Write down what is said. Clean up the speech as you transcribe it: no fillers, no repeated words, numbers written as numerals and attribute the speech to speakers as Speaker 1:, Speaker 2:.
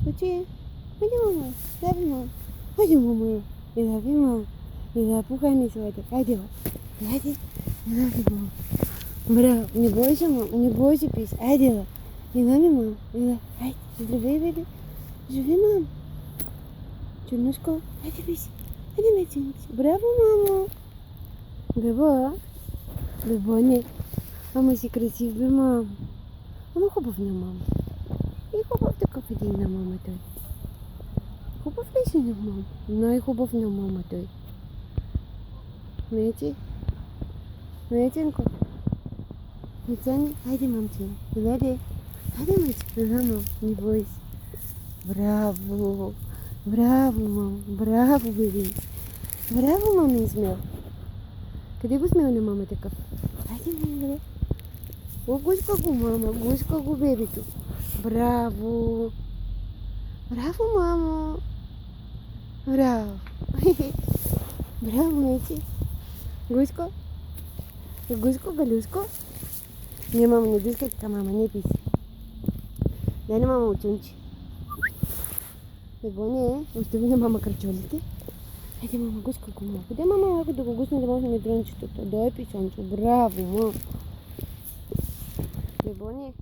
Speaker 1: 그치? Hadi mama. Love you, mom. Hadi mama. I love you, mom. I love you, honey, сегодня. Пойдем. Hadi. I love you, mom. Браво. Не бойся, мам. Не бойся, пись. Hadi. I love you, mom. I love... Ай, живи, беби. Живи, мам. Чуднушко. Hadi, пись. Hadi, меченец. Браво, мама. Беба. Беба, не. Мама си красив, бе, мам. Ама хубав на мама. И хубав такъв един на мама той. Хубав ли си на мама? Най-хубав на мама той. Мечи? Меченко? Мечани? Хайде, мамче. Гледай. Хайде, мече. Ага, мам. Не бойся. Браво. Браво, мам. Браво, беби. Браво, мамин смел. Къде го смел на мама такъв? Хайде, мам, бре. О, гуска го, мама. Гуска го, бебито. Браво. Браво, мамо. Браво. Браво, мече. Гусько? Гусько, галюсько? Не, мама, не дискай така, мама, не писи. Дай на мама учунче. Его не, остави на мама крачолите. Хайде, мама, гуська го, мама. Къде мама, ако да го гусне да може медрончето? Дай писонче. Браво, мама. Его не.